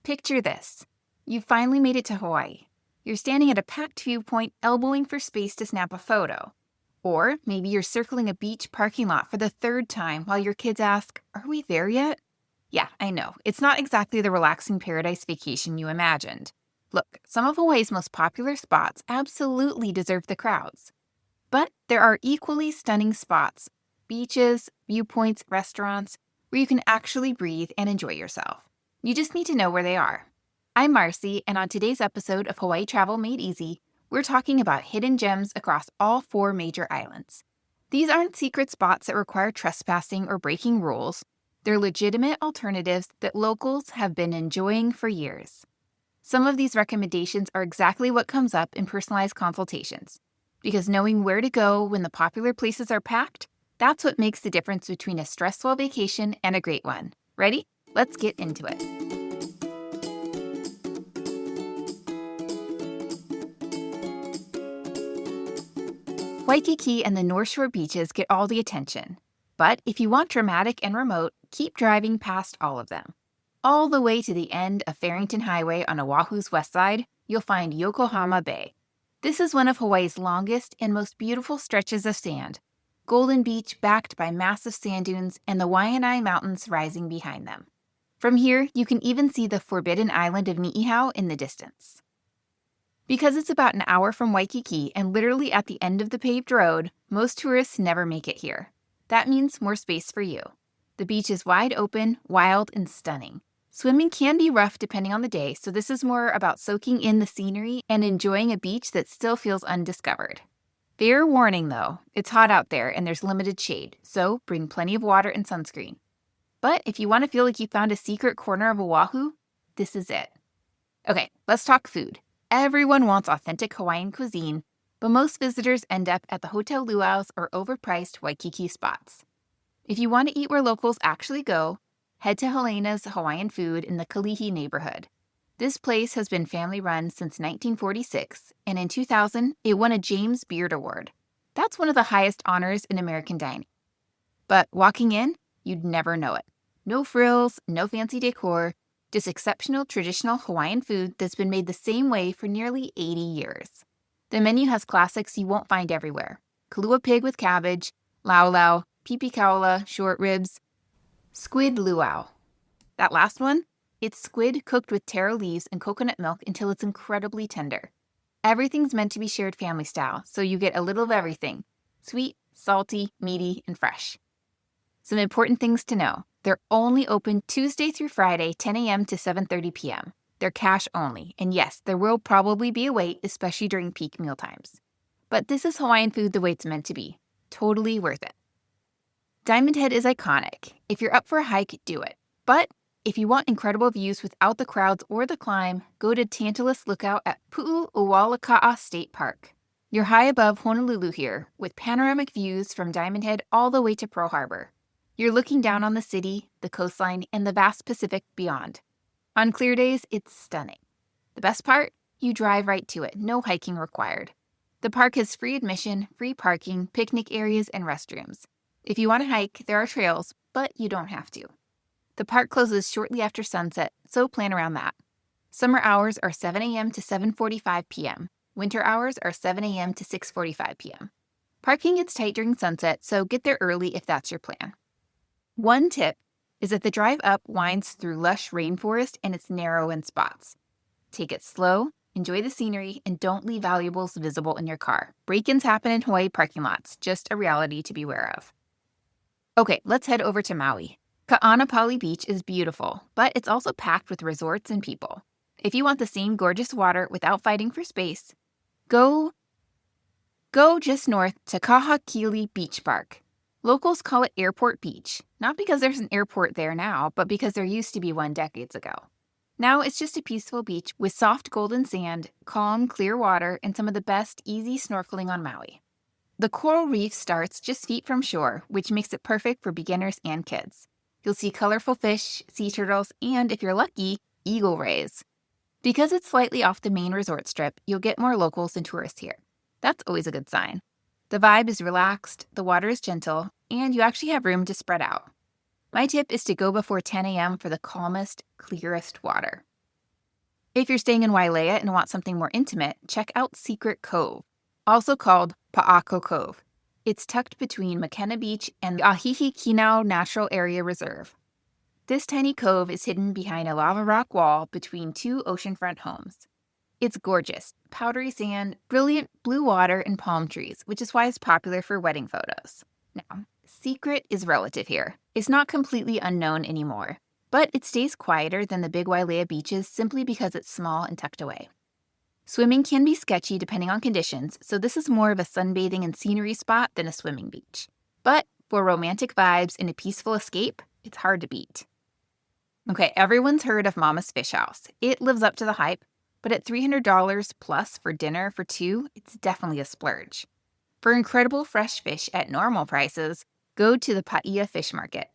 Picture this. You finally made it to Hawaii. You're standing at a packed viewpoint, elbowing for space to snap a photo. Or maybe you're circling a beach parking lot for the third time while your kids ask, "Are we there yet?" Yeah, I know. It's not exactly the relaxing paradise vacation you imagined. Look, some of Hawaii's most popular spots absolutely deserve the crowds. But there are equally stunning spots, beaches, viewpoints, restaurants, where you can actually breathe and enjoy yourself. You just need to know where they are. I'm Marcie, and on today's episode of Hawaii Travel Made Easy, we're talking about hidden gems across all 4 major islands. These aren't secret spots that require trespassing or breaking rules. They're legitimate alternatives that locals have been enjoying for years. Some of these recommendations are exactly what comes up in personalized consultations. Because knowing where to go when the popular places are packed, that's what makes the difference between a stressful vacation and a great one. Ready? Let's get into it. Waikiki and the North Shore beaches get all the attention. But if you want dramatic and remote, keep driving past all of them. All the way to the end of Farrington Highway on Oahu's west side, you'll find Yokohama Bay. This is one of Hawaii's longest and most beautiful stretches of sand. Golden Beach backed by massive sand dunes and the Waialea Mountains rising behind them. From here, you can even see the forbidden island of Niihau in the distance. Because it's about an hour from Waikiki and literally at the end of the paved road, most tourists never make it here. That means more space for you. The beach is wide open, wild, and stunning. Swimming can be rough depending on the day, so this is more about soaking in the scenery and enjoying a beach that still feels undiscovered. Fair warning though, it's hot out there and there's limited shade, so bring plenty of water and sunscreen. But if you want to feel like you found a secret corner of Oahu, this is it. Okay, let's talk food. Everyone wants authentic Hawaiian cuisine, but most visitors end up at the hotel luau's or overpriced Waikiki spots. If you want to eat where locals actually go, head to Helena's Hawaiian Food in the Kalihi neighborhood. This place has been family-run since 1946, and in 2000, it won a James Beard Award. That's one of the highest honors in American dining. But walking in, you'd never know it. No frills, no fancy decor, just exceptional traditional Hawaiian food that's been made the same way for nearly 80 years. The menu has classics you won't find everywhere. Kalua pig with cabbage, laulau, pipi kaula, short ribs, squid luau. That last one? It's squid cooked with taro leaves and coconut milk until it's incredibly tender. Everything's meant to be shared family style, so you get a little of everything. Sweet, salty, meaty, and fresh. Some important things to know. They're only open Tuesday through Friday, 10 a.m. to 7:30 p.m. They're cash only, and yes, there will probably be a wait, especially during peak meal times. But this is Hawaiian food the way it's meant to be. Totally worth it. Diamond Head is iconic. If you're up for a hike, do it. But if you want incredible views without the crowds or the climb, go to Tantalus Lookout at Pu'u'uwalaka'a State Park. You're high above Honolulu here, with panoramic views from Diamond Head all the way to Pearl Harbor. You're looking down on the city, the coastline, and the vast Pacific beyond. On clear days, it's stunning. The best part? You drive right to it, no hiking required. The park has free admission, free parking, picnic areas, and restrooms. If you want to hike, there are trails, but you don't have to. The park closes shortly after sunset, so plan around that. Summer hours are 7 a.m. to 7:45 p.m. Winter hours are 7 a.m. to 6:45 p.m. Parking gets tight during sunset, so get there early if that's your plan. One tip is that the drive up winds through lush rainforest and it's narrow in spots. Take it slow, enjoy the scenery, and don't leave valuables visible in your car. Break-ins happen in Hawaii parking lots, just a reality to be aware of. Okay, let's head over to Maui. Ka'anapali Beach is beautiful, but it's also packed with resorts and people. If you want the same gorgeous water without fighting for space, go just north to Kahekili Beach Park. Locals call it Airport Beach, not because there's an airport there now, but because there used to be one decades ago. Now it's just a peaceful beach with soft golden sand, calm, clear water, and some of the best easy snorkeling on Maui. The coral reef starts just feet from shore, which makes it perfect for beginners and kids. You'll see colorful fish, sea turtles, and if you're lucky, eagle rays. Because it's slightly off the main resort strip, you'll get more locals than tourists here. That's always a good sign. The vibe is relaxed, the water is gentle, and you actually have room to spread out. My tip is to go before 10 a.m. for the calmest, clearest water. If you're staying in Waialea and want something more intimate, check out Secret Cove, also called Pa'ako Cove. It's tucked between McKenna Beach and the Ahihi-Kinau Natural Area Reserve. This tiny cove is hidden behind a lava rock wall between two oceanfront homes. It's gorgeous, powdery sand, brilliant blue water, and palm trees, which is why it's popular for wedding photos. Now, secret is relative here. It's not completely unknown anymore, but it stays quieter than the big Waialea beaches simply because it's small and tucked away. Swimming can be sketchy depending on conditions, so this is more of a sunbathing and scenery spot than a swimming beach. But for romantic vibes and a peaceful escape, it's hard to beat. Okay, everyone's heard of Mama's Fish House. It lives up to the hype, but at $300 plus for dinner for two, it's definitely a splurge. For incredible fresh fish at normal prices, go to the Paia Fish Market.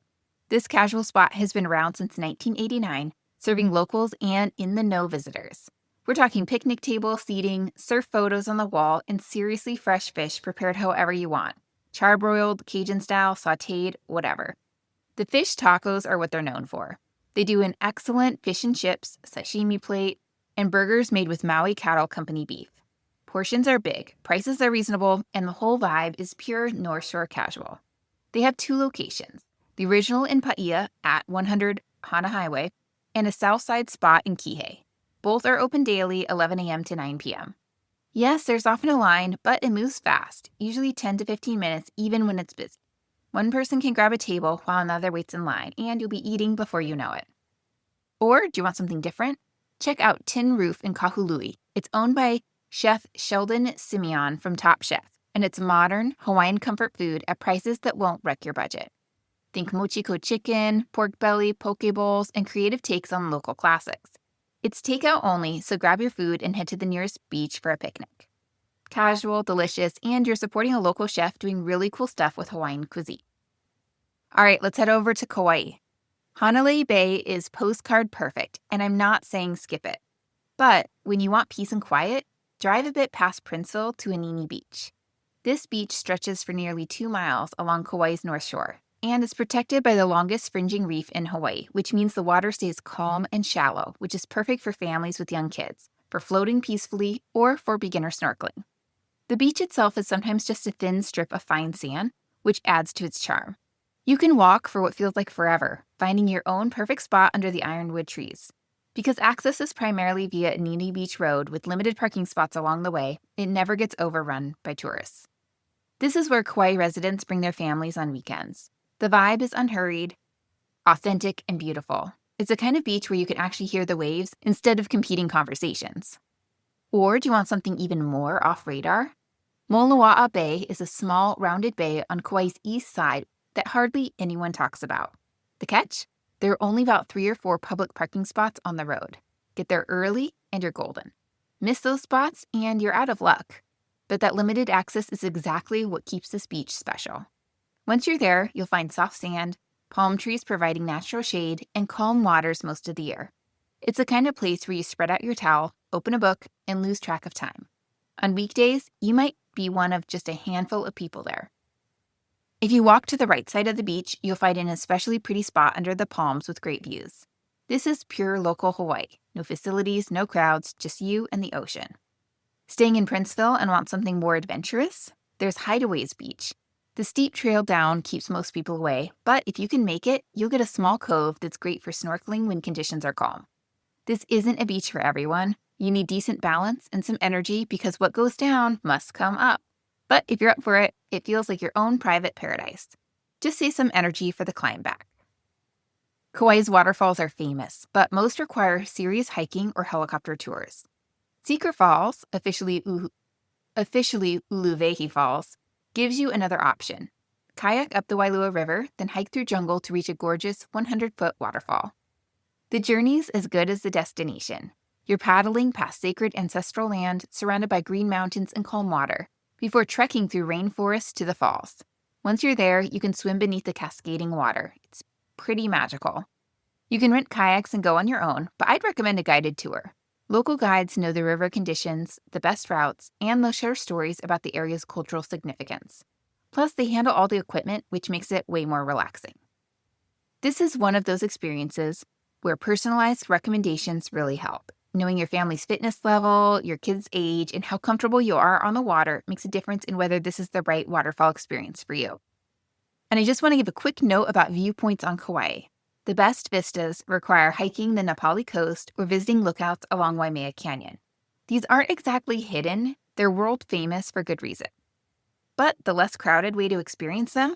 This casual spot has been around since 1989, serving locals and in-the-know visitors. We're talking picnic table seating, surf photos on the wall, and seriously fresh fish prepared however you want. Charbroiled, Cajun style, sautéed, whatever. The fish tacos are what they're known for. They do an excellent fish and chips, sashimi plate, and burgers made with Maui Cattle Company beef. Portions are big, prices are reasonable, and the whole vibe is pure North Shore casual. They have two locations, the original in Paia at 100 Hana Highway, and a south side spot in Kihei. Both are open daily, 11 a.m. to 9 p.m. Yes, there's often a line, but it moves fast, usually 10 to 15 minutes even when it's busy. One person can grab a table while another waits in line, and you'll be eating before you know it. Or do you want something different? Check out Tin Roof in Kahului. It's owned by Chef Sheldon Simeon from Top Chef, and it's modern Hawaiian comfort food at prices that won't wreck your budget. Think mochiko chicken, pork belly, poke bowls, and creative takes on local classics. It's takeout only, so grab your food and head to the nearest beach for a picnic. Casual, delicious, and you're supporting a local chef doing really cool stuff with Hawaiian cuisine. All right, let's head over to Kauai. Hanalei Bay is postcard perfect, and I'm not saying skip it. But when you want peace and quiet, drive a bit past Princeville to Anini Beach. This beach stretches for nearly 2 miles along Kauai's North Shore, and is protected by the longest fringing reef in Hawaii, which means the water stays calm and shallow, which is perfect for families with young kids, for floating peacefully, or for beginner snorkeling. The beach itself is sometimes just a thin strip of fine sand, which adds to its charm. You can walk for what feels like forever, finding your own perfect spot under the ironwood trees. Because access is primarily via Anini Beach Road with limited parking spots along the way, it never gets overrun by tourists. This is where Kauai residents bring their families on weekends. The vibe is unhurried, authentic, and beautiful. It's the kind of beach where you can actually hear the waves instead of competing conversations. Or do you want something even more off-radar? Moloa'a Bay is a small, rounded bay on Kauai's east side that hardly anyone talks about. The catch? There are only about 3 or 4 public parking spots on the road. Get there early and you're golden. Miss those spots and you're out of luck. But that limited access is exactly what keeps this beach special. Once you're there, you'll find soft sand, palm trees providing natural shade, and calm waters most of the year. It's the kind of place where you spread out your towel, open a book, and lose track of time. On weekdays, you might be one of just a handful of people there. If you walk to the right side of the beach, you'll find an especially pretty spot under the palms with great views. This is pure local Hawaii. No facilities, no crowds, just you and the ocean. Staying in Princeville and want something more adventurous? There's Hideaways Beach. The steep trail down keeps most people away, but if you can make it, you'll get a small cove that's great for snorkeling when conditions are calm. This isn't a beach for everyone. You need decent balance and some energy because what goes down must come up. But if you're up for it, it feels like your own private paradise. Just save some energy for the climb back. Kauai's waterfalls are famous, but most require serious hiking or helicopter tours. Secret Falls, officially Uluvehi Falls, gives you another option. Kayak up the Wailua River, then hike through jungle to reach a gorgeous 100-foot waterfall. The journey's as good as the destination. You're paddling past sacred ancestral land surrounded by green mountains and calm water, before trekking through rainforests to the falls. Once you're there, you can swim beneath the cascading water. It's pretty magical. You can rent kayaks and go on your own, but I'd recommend a guided tour. Local guides know the river conditions, the best routes, and they'll share stories about the area's cultural significance. Plus, they handle all the equipment, which makes it way more relaxing. This is one of those experiences where personalized recommendations really help. Knowing your family's fitness level, your kids' age, and how comfortable you are on the water makes a difference in whether this is the right waterfall experience for you. And I just want to give a quick note about viewpoints on Kauai. The best vistas require hiking the Nepali coast or visiting lookouts along Waimea Canyon. These aren't exactly hidden, they're world famous for good reason. But the less crowded way to experience them?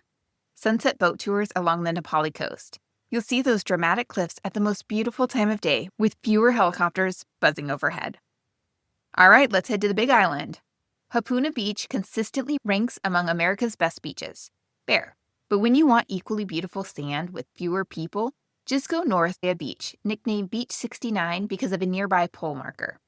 Sunset boat tours along the Nepali coast. You'll see those dramatic cliffs at the most beautiful time of day with fewer helicopters buzzing overhead. All right, let's head to the Big Island. Hapuna Beach consistently ranks among America's best beaches. Fair. But when you want equally beautiful sand with fewer people, just go north to a beach, nicknamed Beach 69 because of a nearby pole marker.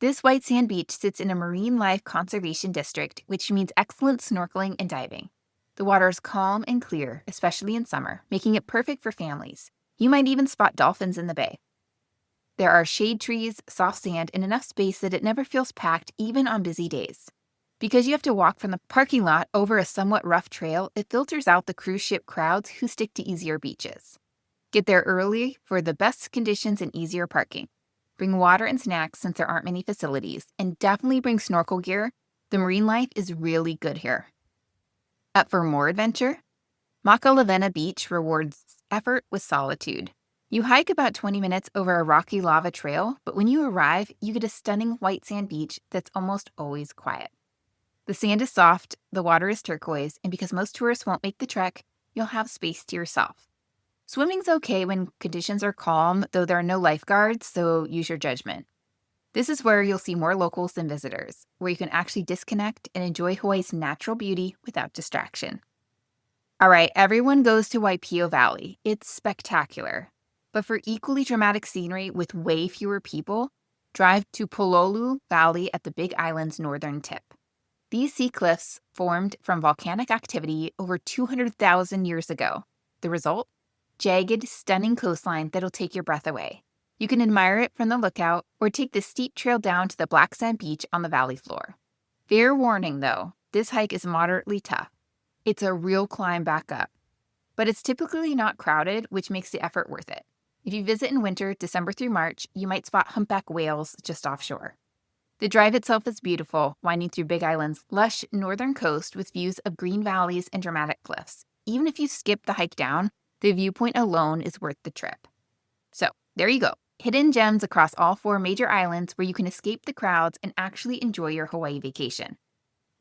This white sand beach sits in a marine life conservation district, which means excellent snorkeling and diving. The water is calm and clear, especially in summer, making it perfect for families. You might even spot dolphins in the bay. There are shade trees, soft sand, and enough space that it never feels packed even on busy days. Because you have to walk from the parking lot over a somewhat rough trail, it filters out the cruise ship crowds who stick to easier beaches. Get there early for the best conditions and easier parking. Bring water and snacks since there aren't many facilities, and definitely bring snorkel gear. The marine life is really good here. Up for more adventure? Makalavena Beach rewards effort with solitude. You hike about 20 minutes over a rocky lava trail, but when you arrive, you get a stunning white sand beach that's almost always quiet. The sand is soft, the water is turquoise, and because most tourists won't make the trek, you'll have space to yourself. Swimming's okay when conditions are calm, though there are no lifeguards, so use your judgment. This is where you'll see more locals than visitors, where you can actually disconnect and enjoy Hawaii's natural beauty without distraction. All right, everyone goes to Waipio Valley. It's spectacular. But for equally dramatic scenery with way fewer people, drive to Pololu Valley at the Big Island's northern tip. These sea cliffs formed from volcanic activity over 200,000 years ago. The result? Jagged, stunning coastline that'll take your breath away. You can admire it from the lookout or take the steep trail down to the black sand beach on the valley floor. Fair warning, though, this hike is moderately tough. It's a real climb back up. But it's typically not crowded, which makes the effort worth it. If you visit in winter, December through March, you might spot humpback whales just offshore. The drive itself is beautiful, winding through Big Island's lush northern coast with views of green valleys and dramatic cliffs. Even if you skip the hike down, the viewpoint alone is worth the trip. So, there you go. Hidden gems across all 4 major islands where you can escape the crowds and actually enjoy your Hawaii vacation.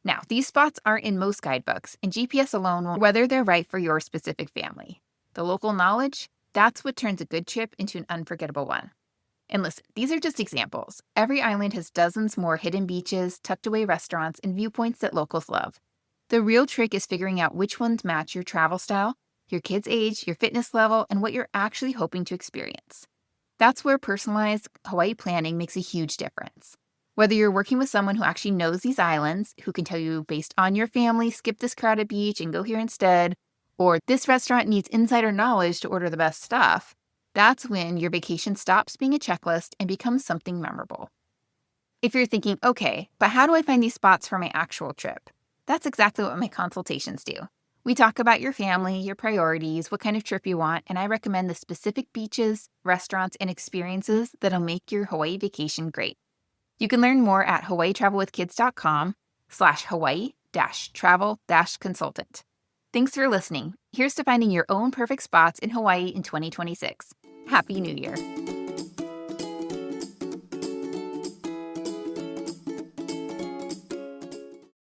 Now, these spots aren't in most guidebooks, and GPS alone won't whether they're right for your specific family. The local knowledge, that's what turns a good trip into an unforgettable one. And listen, these are just examples. Every island has dozens more hidden beaches, tucked away restaurants, and viewpoints that locals love. The real trick is figuring out which ones match your travel style, your kids' age, your fitness level, and what you're actually hoping to experience. That's where personalized Hawaii planning makes a huge difference. Whether you're working with someone who actually knows these islands, who can tell you based on your family, skip this crowded beach and go here instead, or this restaurant needs insider knowledge to order the best stuff, that's when your vacation stops being a checklist and becomes something memorable. If you're thinking, okay, but how do I find these spots for my actual trip? That's exactly what my consultations do. We talk about your family, your priorities, what kind of trip you want, and I recommend the specific beaches, restaurants, and experiences that'll make your Hawaii vacation great. You can learn more at hawaiitravelwithkids.com/Hawaii-travel-consultant. Thanks for listening. Here's to finding your own perfect spots in Hawaii in 2026. Happy New Year.